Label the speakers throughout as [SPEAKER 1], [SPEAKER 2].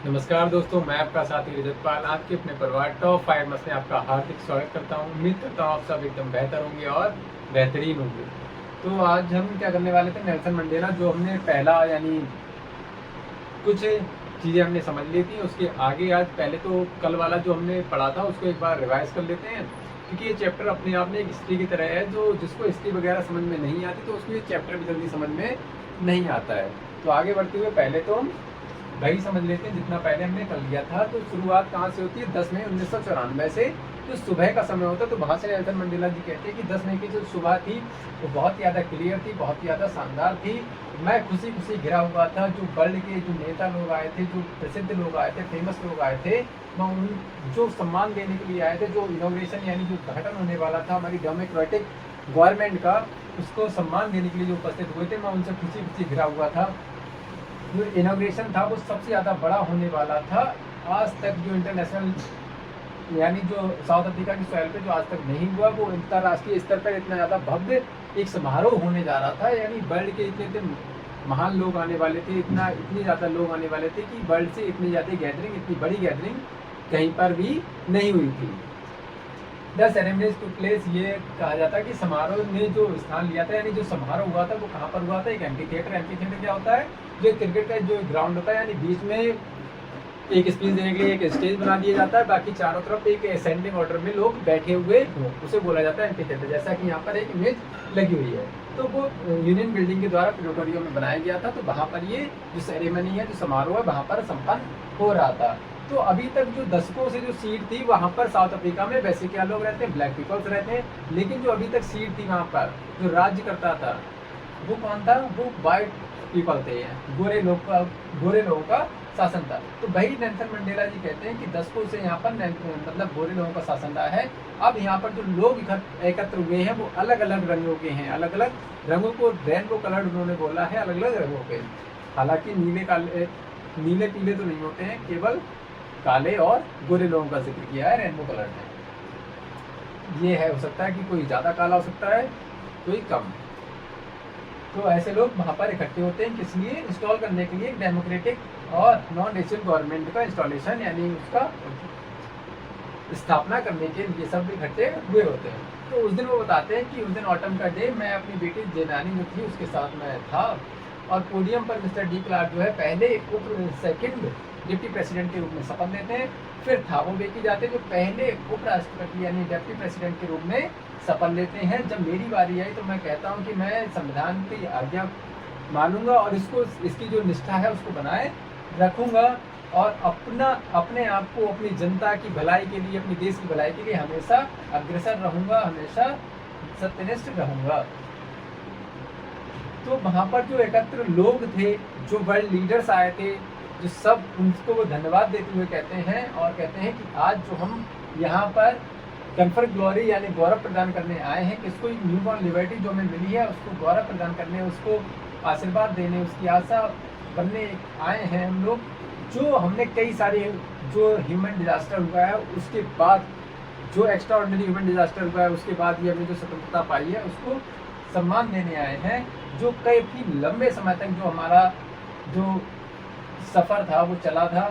[SPEAKER 1] नमस्कार दोस्तों, मैं आपका साथी रजतपाल आपके अपने परिवार टॉप 5 में आपका हार्दिक स्वागत करता हूं। उम्मीद करता हूं आप सब एकदम बेहतर होंगे और बेहतरीन होंगे। तो आज हम क्या करने वाले थे, नेल्सन मंडेला जो हमने पहला यानी कुछ चीज़ें हमने समझ ली थी, उसके आगे आज पहले तो कल वाला जो हमने पढ़ा था उसको एक बार रिवाइज कर लेते हैं, क्योंकि ये चैप्टर अपने आप में एक हिस्ट्री की तरह है। जो जिसको हिस्ट्री वगैरह समझ में नहीं आती तो उसको ये चैप्टर भी जल्दी समझ में नहीं आता है। तो आगे बढ़ते हुए पहले तो हम वही समझ लेते हैं जितना पहले हमने कर लिया था। तो शुरुआत कहाँ से होती है? 10 मई 1994 से जो सुबह का समय होता है। तो वहाँ से नेल्सन मंडेला जी कहते हैं कि 10 मई की जो सुबह थी वो बहुत ज़्यादा क्लियर थी, बहुत ज़्यादा शानदार थी। मैं खुशी खुशी घिरा हुआ था। जो वर्ल्ड के जो नेता लोग आए थे, जो प्रसिद्ध लोग आए थे, फेमस लोग आए थे, मैं उन जो सम्मान देने के लिए आए थे, जो इनोग्रेशन यानी जो उद्घाटन होने वाला था हमारी डेमोक्रेटिक गवर्नमेंट का, उसको सम्मान देने के लिए जो उपस्थित हुए थे, मैं उनसे खुशी खुशी घिरा हुआ था। जो इनॉग्रेशन था वो सबसे ज़्यादा बड़ा होने वाला था। आज तक जो इंटरनेशनल यानी जो साउथ अफ्रीका की सॉइल पे जो आज तक नहीं हुआ, वो अंतर्राष्ट्रीय स्तर पर इतना ज़्यादा भव्य एक समारोह होने जा रहा था। यानी वर्ल्ड के इतने इतने महान लोग आने वाले थे, इतने ज़्यादा लोग आने वाले थे कि वर्ल्ड से इतनी ज़्यादा गैदरिंग, इतनी बड़ी गैदरिंग कहीं पर भी नहीं हुई थी। द सेरेमनीज टू प्लेस, ये कहा जाता है कि समारोह ने जो स्थान लिया था, यानी जो समारोह हुआ था वो कहाँ पर हुआ था? एक एम्फी थिएटर। एम्फी थिएटर क्या होता है? जो क्रिकेट का जो ग्राउंड होता है, यानी बीच में एक स्पीच देने के लिए एक स्टेज बना दिया जाता है, बाकी चारों तरफ एक असेंडिंग ऑर्डर में लोग बैठे हुए हों, उसे बोला जाता है एम्फी थिएटर। जैसा कि यहाँ पर एक इमेज लगी हुई है। तो वो यूनियन बिल्डिंग के द्वारा प्रिटोरियो में बनाया गया था। तो वहाँ पर ये जो सेरेमनी है, जो समारोह है, वहाँ पर संपन्न हो रहा था। तो अभी तक जो दशकों से जो सीट थी वहाँ पर साउथ अफ्रीका में, वैसे क्या लोग रहते हैं? ब्लैक पीपल्स रहते हैं। लेकिन जो अभी तक सीट थी वहाँ पर जो राज्य करता था वो कौन था? वो वाइट पीपल थे, गोरे लोगों का शासन था। तो वही नेल्सन मंडेला जी कहते हैं कि दशकों से यहाँ पर मतलब गोरे लोगों का शासन रहा है। अब यहाँ पर जो लोग एकत्र हुए हैं वो अलग अलग रंगों के हैं, अलग अलग रंगों को रेनबो कलर्ड उन्होंने बोला है, अलग अलग रंगों के। हालांकि नीले पीले तो नहीं होते हैं, केवल काले और गोरे लोगों का जिक्र किया है रेनबो कलर में। ये है, हो सकता है कि कोई ज़्यादा काला हो सकता है, कोई कम। तो ऐसे लोग वहाँ पर इकट्ठे होते हैं, किस लिए? इंस्टॉल करने के लिए डेमोक्रेटिक और नॉन नेशनल गवर्नमेंट का इंस्टॉलेशन, यानी उसका स्थापना करने के लिए सब इकट्ठे हुए होते हैं। तो उस दिन वो बताते हैं कि उस दिन ऑटम का डे, मैं अपनी बेटी जेनानी जो थी उसके साथ मैं था, और पोडियम पर मिस्टर डी क्लार्क जो है पहले सेकंड डिप्टी प्रेसिडेंट के रूप में शपथ लेते हैं। फिर थाबो बेकी जाते हैं जो पहले उपराष्ट्रपति यानी डिप्टी प्रेसिडेंट के रूप में शपथ लेते हैं। जब मेरी बारी आई तो मैं कहता हूं कि मैं संविधान की आज्ञा मानूंगा और इसकी जो निष्ठा है उसको बनाए रखूंगा, और अपने आप को अपनी जनता की भलाई के लिए, अपनी देश की भलाई के लिए हमेशा अग्रसर रहूंगा, हमेशा सत्यनिष्ठ रहूंगा। तो वहाँ पर जो एकत्र लोग थे, जो वर्ल्ड लीडर्स आए थे, जो सब उनको वो धन्यवाद देते हुए कहते हैं, और कहते हैं कि आज जो हम यहाँ पर कन्फर ग्लोरी यानी गौरव प्रदान करने आए हैं, किसको? न्यू बॉर्न लिबर्टी जो हमें मिली है उसको गौरव प्रदान करने, उसको आशीर्वाद देने, उसकी आशा बनने आए हैं हम लोग। जो हमने कई सारे जो ह्यूमन डिजास्टर हुआ है उसके बाद, जो एक्स्ट्रा ऑर्डिनरी ह्यूमन डिजास्टर हुआ है उसके बाद ये हमने जो स्वतंत्रता पाई है उसको सम्मान देने आए हैं। जो काफ़ी लंबे समय तक जो हमारा जो सफ़र था वो चला था।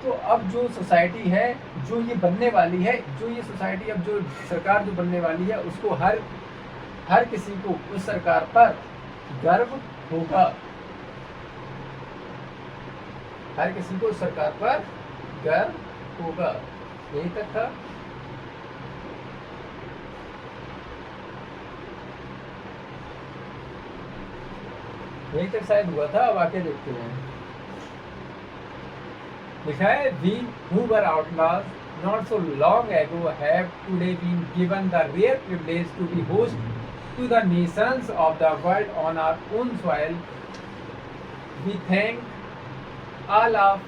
[SPEAKER 1] तो अब जो सोसाइटी है जो ये बनने वाली है, जो ये सोसाइटी अब जो सरकार जो बनने वाली है, उसको हर किसी को उस सरकार पर गर्व होगा, हर किसी को उस सरकार पर गर्व होगा। यही तक था। यही तक शायद हुआ था। अब आके देखते हैं। लिखा है, we who were outlaws not so long ago have today been given the rare privilege to be host to the nations of the world on our own soil. We thank all of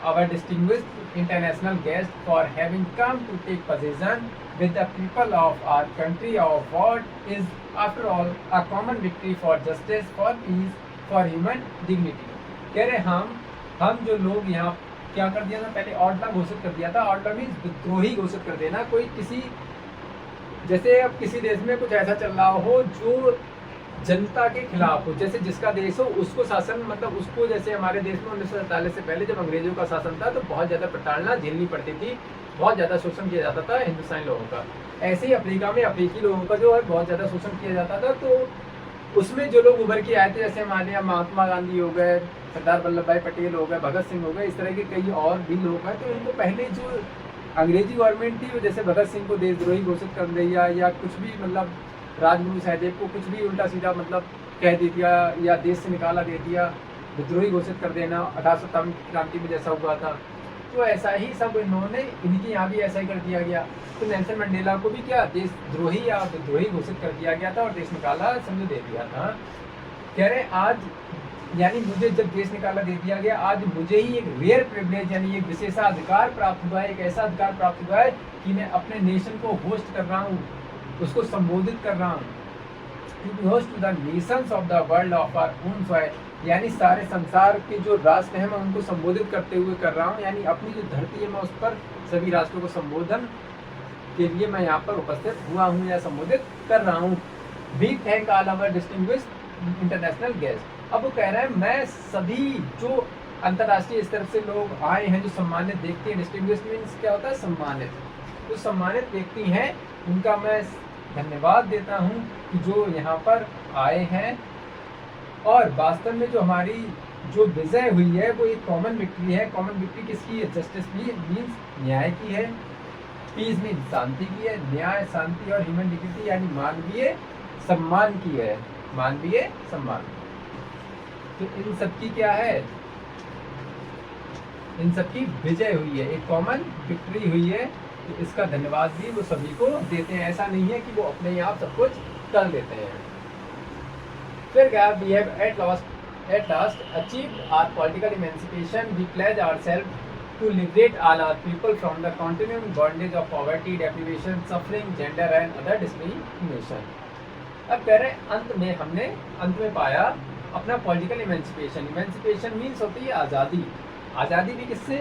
[SPEAKER 1] our distinguished international guests for having come to take possession with the people of our country of what is after all a common victory for justice, for peace, for human dignity. कह रहे हम जो लोग यहाँ क्या कर दिया था? पहले ऑटला घोषित कर दिया था। ऑटला मीन्स विद्रोही घोषित कर देना। कोई किसी, जैसे अब किसी देश में कुछ ऐसा चल रहा हो जो जनता के खिलाफ हो, जैसे जिसका देश हो उसको शासन, मतलब उसको, जैसे हमारे देश में 1947 से पहले जब अंग्रेजों का शासन था तो बहुत ज़्यादा प्रताड़ना झेलनी पड़ती थी, बहुत ज़्यादा शोषण किया जाता था हिंदुस्तानी लोगों का। ऐसे ही अफ्रीका में अफ्रीकी लोगों का जो है बहुत ज़्यादा शोषण किया जाता था। तो उसमें जो लोग उभर के आए थे, जैसे हमारे यहाँ महात्मा गांधी हो गए, सरदार वल्लभ भाई पटेल हो गए, भगत सिंह हो गए, इस तरह के कई और भी लोग हैं। तो इनको पहले जो अंग्रेजी गवर्नमेंट थी, वो जैसे भगत सिंह को देशद्रोही घोषित कर दिया या कुछ भी, मतलब राजगुरु सहदेव को कुछ भी उल्टा सीधा मतलब कह दे दिया या देश से निकाला दे दिया, विद्रोही घोषित कर देना 1857 की क्रांति में जैसा हुआ था। तो ऐसा ही सब इन्होंने, इनके यहाँ भी ऐसा ही कर दिया गया। तो नेल्सन मंडेला को भी क्या देशद्रोही या विद्रोही घोषित कर दिया गया था और देश निकाला समझो दे दिया था। कह रहे आज, यानी मुझे जब देश निकाला दे दिया गया, आज मुझे ही एक रेयर प्रिविलेज यानी एक विशेषाधिकार प्राप्त हुआ है, एक ऐसा अधिकार प्राप्त हुआ है कि मैं अपने नेशन को होस्ट कर रहा हूँ, उसको संबोधित कर रहा हूँ। Host to the nations of the world of our own soil, यानी सारे संसार के जो राष्ट्र हैं मैं उनको संबोधित करते हुए कर रहा हूँ, यानी अपनी जो धरती है मैं उस पर सभी राष्ट्रों को संबोधन के लिए मैं यहाँ पर उपस्थित हुआ हूँ या संबोधित कर रहा हूँ। We thank all our distinguished international guest. अब वो कह रहे हैं मैं सभी जो अंतर्राष्ट्रीय स्तर से लोग आए हैं, जो सम्मानित व्यक्ति हैं, डिस्टिंग्विश्ड मीन्स क्या होता है सम्मानित, तो सम्मानित व्यक्ति हैं उनका मैं धन्यवाद देता हूँ कि जो यहाँ पर आए हैं। और वास्तव में जो हमारी जो विजय हुई है वो एक कॉमन विक्ट्री है। कॉमन विक्ट्री किसकी है? जस्टिस मीन्स न्याय की है, पीस मीन्स शांति की है, न्याय शांति और ह्यूमन डिग्निटी यानी मानवीय सम्मान की है, मानवीय सम्मान। तो इन सब की क्या है? इन सब की विजय हुई है, एक कॉमन विक्ट्री हुई है। तो इसका धन्यवाद भी वो सभी को देते हैं, ऐसा नहीं है कि वो अपने आप सब कुछ कर लेते हैं। फिर क्या? We have at last achieved our political emancipation, we pledge ourself to liberate all our people from the continuing bondage of poverty, deprivation, suffering, gender and other discrimination। अब कह रहे हैं अंत में पाया अपना पॉलिटिकल इमेंसिपेशन। इमेंसिपेशन मीन्स होती है आज़ादी। आज़ादी भी किससे?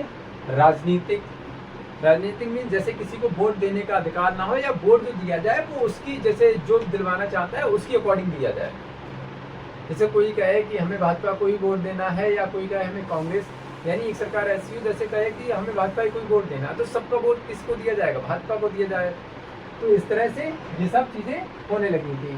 [SPEAKER 1] राजनीतिक मीन्स जैसे किसी को वोट देने का अधिकार ना हो, या वोट जो दिया जाए वो उसकी, जैसे जो दिलवाना चाहता है उसकी अकॉर्डिंग दिया जाए। जैसे कोई कहे कि हमें भाजपा को ही वोट देना है, या कोई कहे हमें कांग्रेस, यानी एक सरकार ऐसी हो जैसे कहे कि हमें भाजपा ही कोई वोट देना, तो सबका वोट किसको दिया जाएगा? भाजपा को दिया जाए। तो इस तरह से ये सब चीजें होने लगी थी।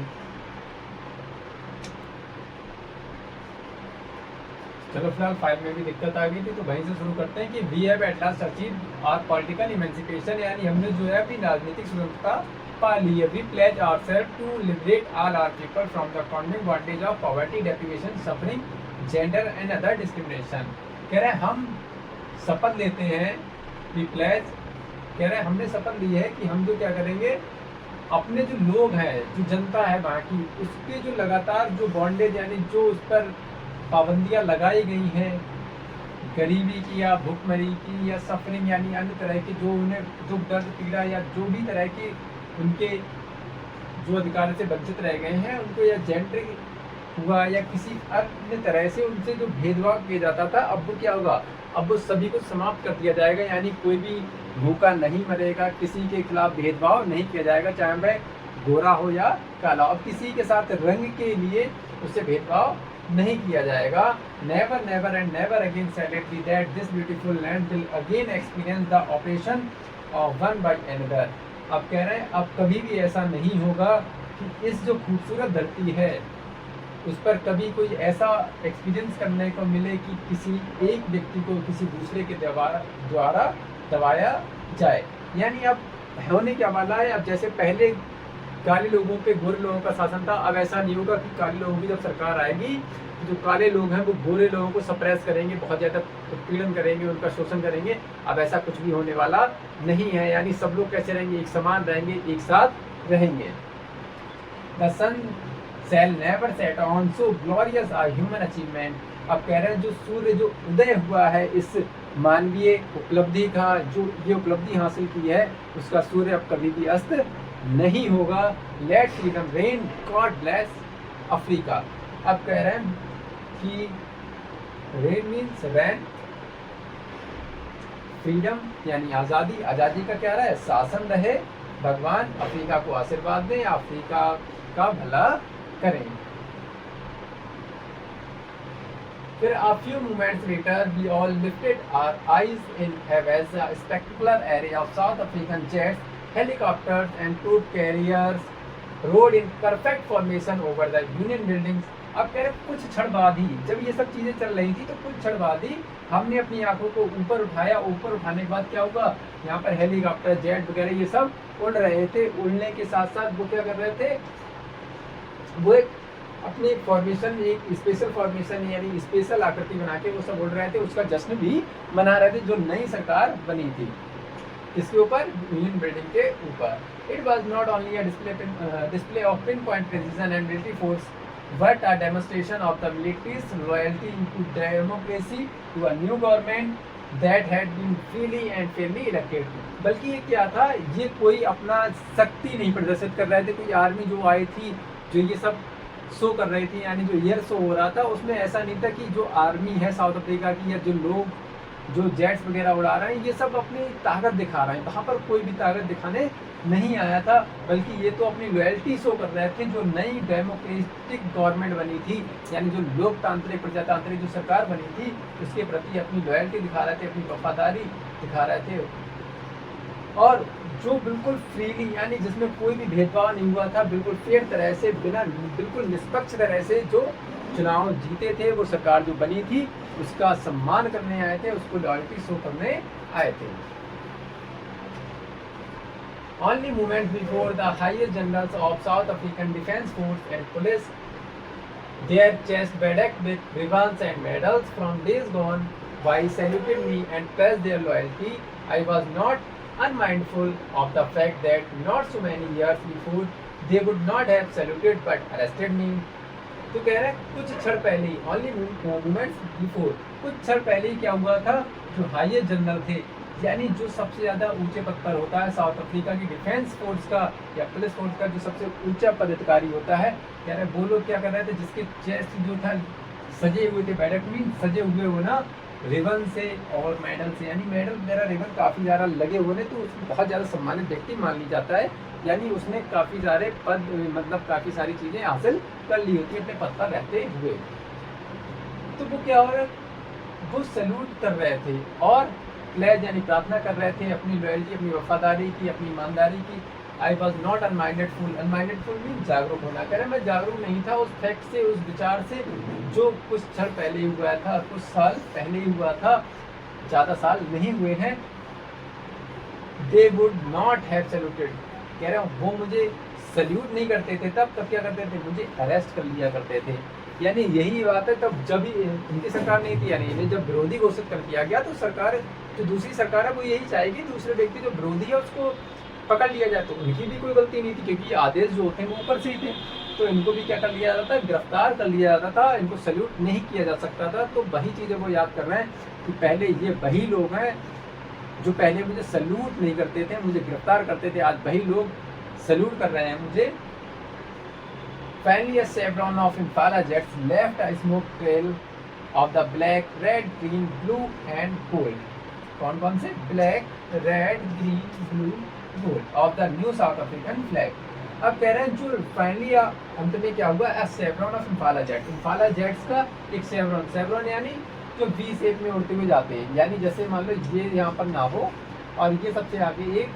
[SPEAKER 1] चलो फिलहाल फाइल में भी दिक्कत आ गई थी, तो वहीं से शुरू करते हैं कि we have at last achieved our political emancipation, यानी हमने जो है अपनी राजनीतिक स्वतंत्रता पा ली है। We pledge ourself to liberate all our people from the continuing bondage of poverty, deprivation, suffering, gender and other discrimination. कह रहे हैं हम शपथ लेते हैं, वी प्लेज, कह रहे हैं हमने शपथ ली है कि हम जो क्या करेंगे, अपने जो लोग हैं, जो जनता है वहाँ की, उसके जो लगातार जो बॉन्डेज यानी जो उस पर पाबंदियाँ लगाई गई हैं, गरीबी की या भूखमरी की या सफरिंग यानी अन्य तरह की जो उन्हें दुख दर्द पीड़ा या जो भी तरह की उनके जो अधिकार से वंचित रह गए हैं उनको, या जेंडर हुआ या किसी अन्य तरह से उनसे जो भेदभाव किया जाता था, अब वो क्या होगा? अब वो सभी को समाप्त कर दिया जाएगा, यानी कोई भी भूखा नहीं मरेगा, किसी के खिलाफ भेदभाव नहीं किया जाएगा, चाहे वह गोरा हो या काला। अब किसी के साथ रंग के लिए उससे भेदभाव नहीं किया जाएगा। Never never and never again shall it be that this beautiful land will again experience the oppression of one by another। अब कह रहे हैं अब कभी भी ऐसा नहीं होगा कि इस जो खूबसूरत धरती है उस पर कभी कोई ऐसा एक्सपीरियंस करने को मिले कि किसी एक व्यक्ति को किसी दूसरे के द्वारा दबाया जाए। यानी अब होने क्या वाला है, अब जैसे पहले काले लोगों पे गोरे लोगों का शासन था, अब ऐसा नहीं होगा कि काले लोगों की जब सरकार आएगी तो जो काले लोग हैं वो गोरे लोगों को सप्रेस करेंगे, बहुत ज़्यादा उत्पीड़न करेंगे, उनका शोषण करेंगे। अब ऐसा कुछ भी होने वाला नहीं है, यानी सब लोग कैसे रहेंगे? एक समान रहेंगे, एक साथ रहेंगे। The sun shall never set on so glorious a human achievement। अब कह रहे हैं जो सूर्य जो उदय हुआ है इस मानवीय उपलब्धि का, जो ये उपलब्धि हासिल की है उसका सूर्य अब कभी भी अस्त नहीं होगा। Let freedom reign, God bless Africa. अब कह रहे हैं कि रेन मीन्स रैन, फ्रीडम यानी आज़ादी, आज़ादी का क्या रहा है? शासन रहे, भगवान अफ्रीका को आशीर्वाद दें, अफ्रीका का भला करें। फिर a few moments later we all lifted our eyes in heavens a spectacular array of South African jets, helicopters and troop carriers rode in perfect formation over the Union buildings. अब कह रहे कुछ क्षण बाद ही, जब ये सब चीजें चल रही थी तो कुछ क्षण बाद ही हमने अपनी आंखों को ऊपर उठाया। ऊपर उठाने के बाद क्या होगा, यहाँ पर हेलीकॉप्टर जेट वगैरह ये सब उड़ रहे थे। उड़ने के साथ साथ वो क्या कर रहे थे, वो एक अपनी फॉर्मेशन, एक स्पेशल फॉर्मेशन यानी स्पेशल आकृति बना के वो सब उड़ रहे थे। उसका जश्न भी मना रहे थे जो नई सरकार बनी थी। किसके ऊपर, यूनियन बिल्डिंग के ऊपर। It was not only a display of pin point precision and military force but a demonstration of the military's loyalty to democracy, to a new government that had been freely and fairly elected. बल्कि ये क्या था, ये कोई अपना शक्ति नहीं प्रदर्शित कर रहे थे। कोई आर्मी जो आई थी जो ये सब शो कर रही थी, यानी जो एयर शो हो रहा था उसमें ऐसा नहीं था कि जो आर्मी है साउथ अफ्रीका की या जो लोग जो जेट्स वगैरह उड़ा रहे हैं ये सब अपनी ताकत दिखा रहे हैं। वहाँ पर कोई भी ताकत दिखाने नहीं आया था, बल्कि ये तो अपनी लॉयल्टी शो कर रहे थे। जो नई डेमोक्रेटिक गवर्नमेंट बनी थी, यानी जो लोकतांत्रिक प्रजातांत्रिक जो सरकार बनी थी उसके प्रति अपनी लॉयल्टी दिखा रहे थे, अपनी वफादारी दिखा रहे थे। और जो बिल्कुल फ्रीली, यानी जिसमें कोई भी भेदभाव नहीं हुआ था, बिल्कुल फेयर तरह से, बिना बिल्कुल निष्पक्ष तरह से जो चुनाव जीते थे, वो सरकार जो बनी थी उसका सम्मान करने आए थे, उसको लॉयल्टी शो करने आए थे। Only moments before the highest generals of South African Defence Force and Police, their chests bedecked with ribbons and medals from days gone by, saluted me and pledged their loyalty. I was not unmindful of the fact that not so many years before they would not have saluted but arrested me. तो कह रहे हैं कुछ क्षण पहले ही, only moments before, कुछ क्षण पहले ही क्या हुआ था, जो हाईएस्ट जनरल थे, यानी जो सबसे ज़्यादा ऊंचे पद पर होता है साउथ अफ्रीका की डिफेंस फोर्स का या पुलिस फोर्स का जो सबसे ऊंचा पदाधिकारी होता है, कह रहे वो लोग क्या कर रहे थे, जिसके चेस्ट जो था सजे हुए थे, बैडक मीन सजे हुए हो ना रिबन से और मेडल से, यानी मेडल वगैरह रिबन काफ़ी ज़्यादा लगे हुए थे, तो उसको बहुत ज़्यादा सम्मानित व्यक्ति मान ली जाता है। यानी उसने काफ़ी सारे पद, मतलब काफ़ी सारी चीज़ें हासिल कर ली होती है अपने पद पर रहते हुए। तो वो क्या हो रहा है, वो सैल्यूट कर रहे थे और प्लेज यानी प्रार्थना कर रहे थे अपनी लॉयल्टी, अपनी वफादारी की, अपनी ईमानदारी की। आई वॉज नॉट अनमाइंडेडफुल, अनमाइंडेडफुल मीन जागरूक होना। कह रहे मैं जागरूक नहीं था उस फैक्ट से, उस विचार से जो कुछ क्षण पहले ही हुआ था, कुछ साल पहले ही हुआ था, ज़्यादा साल नहीं हुए हैं। They would not have saluted, कह रहे हैं वो मुझे सल्यूट नहीं करते थे, तब क्या करते थे, मुझे अरेस्ट कर लिया करते थे। यानी यही बात है, तब जब इनकी सरकार नहीं थी, यानी इन्हें जब विरोधी घोषित कर दिया गया तो सरकार, जो दूसरी सरकार है वो यही चाहेगी दूसरे व्यक्ति जो विरोधी है उसको पकड़ लिया जाए। तो उनकी भी कोई गलती नहीं थी, क्योंकि आदेश जो होते हैं वो ऊपर से ही थे, तो इनको भी क्या कर लिया जाता था, गिरफ्तार कर लिया जाता था, इनको सल्यूट नहीं किया जा सकता था। तो वही चीज़ें वो याद कर रहे हैं कि पहले ये वही लोग हैं जो पहले मुझे सल्यूट नहीं करते थे, मुझे गिरफ्तार करते थे, आज वही लोग सल्यूट कर रहे हैं मुझे। Finally, a chevron of Impala jets left a smoke trail of the black, red, green, blue and gold. कौन से? Black, red, green, blue, gold of the new South African flag. अब कह रहे हैं जो फाइनली अंत में क्या हुआ, a chevron of Impala jet. Impala jets का एक chevron यानी जो V शेप में उड़ते हुए जाते हैं, यानी जैसे मान लो ये यहाँ पर ना हो और ये सबसे आगे एक,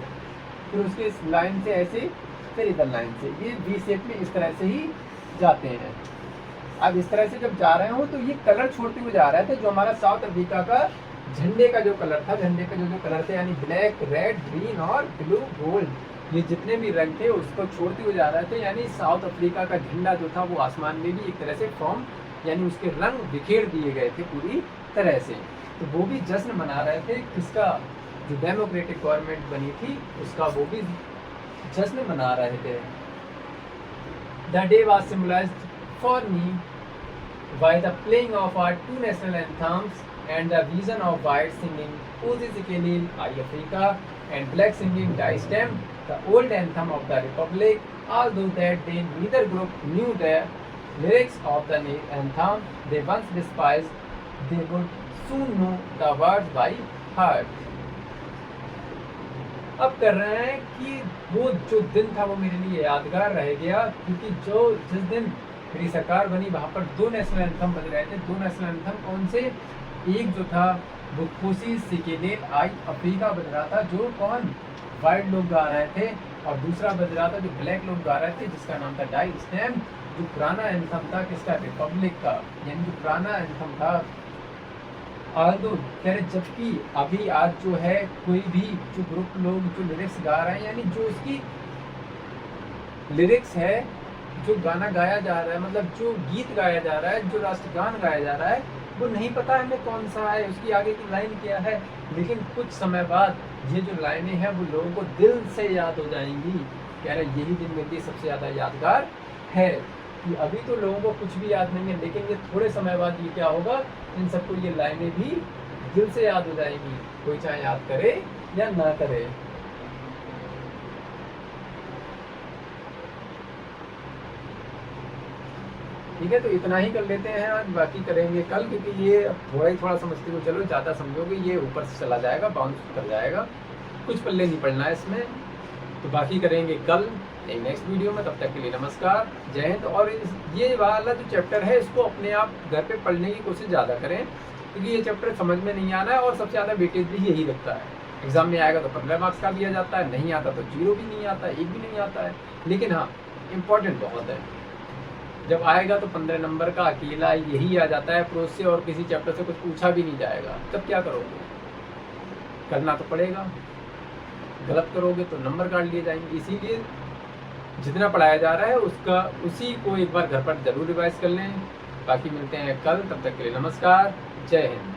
[SPEAKER 1] फिर उसके इस लाइन से ऐसे, फिर इधर लाइन से, ये वी शेप में इस तरह से ही जाते हैं। अब इस तरह से जब जा रहे हो तो ये कलर छोड़ते हुए जा रहे थे, जो हमारा साउथ अफ्रीका का झंडे का जो कलर था, झंडे का जो कलर थे, यानी ब्लैक, रेड, ग्रीन और ब्लू, गोल्ड, ये जितने भी रंग थे उसको छोड़ते हुए जा रहे थे। यानी साउथ अफ्रीका का झंडा जो था वो आसमान में भी एक तरह से फॉर्म, यानी उसके रंग बिखेर दिए गए थे पूरी तरह से। तो वो भी जश्न मना रहे थे, किसका, जो डेमोक्रेटिक गवर्नमेंट बनी थी उसका वो भी जश्न मना रहे थे। The day was symbolized for me by the playing of our two national anthems and the vision of white singing Uzi Zikelil, I Africa and black singing Die Stem, the old anthem of the Republic. Although that day neither group knew the lyrics of the anthem they once despised, they would soon know the words by heart. अब कर रहे हैं कि वो जो दिन था वो मेरे लिए यादगार रह गया, क्योंकि जिस दिन मेरी सरकार बनी वहाँ पर 2 नेशनल एंथम बज रहे थे। 2 नेशनल एंथम कौन से? एक जो था वो कोसी सिकेलेल आई अफ्रीका बज रहा था, जो कौन? वाइट लोग गा रहे थे, और दूसरा बज रहा था जो ब्लैक लोग गा रहे थे, जिसका नाम था डाई स्टैम्प। जो पुराना एंथम था किसका? रिपब्लिक का, यानी जो पुराना एंथम था। आल्दो कह रहे जबकि अभी आज जो है कोई भी जो ग्रुप लोग जो लिरिक्स गा रहे हैं, यानी जो उसकी लिरिक्स है, जो गाना गाया जा रहा है, मतलब जो गीत गाया जा रहा है, जो राष्ट्रगान गाया जा रहा है, वो नहीं पता हमें कौन सा है, उसकी आगे की लाइन क्या है। लेकिन कुछ समय बाद ये जो लाइनें हैं वो लोगों को दिल से याद हो जाएंगी। कह रहे यही दिन मेरे लिए सबसे ज़्यादा यादगार है कि अभी तो लोगों को कुछ भी याद नहीं है, लेकिन ये थोड़े समय बाद ये क्या होगा, इन सबको ये लाइनें भी दिल से याद हो जाएंगी, कोई चाहे याद करे या ना करे। ठीक है, तो इतना ही कर लेते हैं आज, बाकी करेंगे कल, क्योंकि ये अब थोड़ा समझते हो, चलो ज़्यादा समझोगे ये ऊपर से चला जाएगा, बाउंस कर जाएगा, कुछ पल्ले नहीं पड़ना है इसमें। तो बाकी करेंगे कल एक नेक्स्ट वीडियो में। तब तक के लिए नमस्कार, जय हिंद। और ये वाला जो चैप्टर है इसको अपने आप घर पे पढ़ने की कोशिश ज़्यादा करें, क्योंकि ये चैप्टर समझ में नहीं आना है और सबसे ज़्यादा वेटेज भी यही रखता है। एग्जाम में आएगा तो 15 मार्क्स का दिया जाता है, नहीं आता तो 0 भी नहीं आता है, 1 भी नहीं आता है। लेकिन हाँ, इम्पॉर्टेंट बहुत है। जब आएगा तो 15 नंबर का अकेला यही आ जाता है प्रोज से, और किसी चैप्टर से कुछ पूछा भी नहीं जाएगा। तब क्या करोगे? करना तो पड़ेगा, गलत करोगे तो नंबर काट लिए जाएंगे। इसीलिए जितना पढ़ाया जा रहा है उसी को एक बार घर पर जरूर रिवाइज कर लें। बाकी मिलते हैं कल, तब तक के लिए नमस्कार, जय हिंद।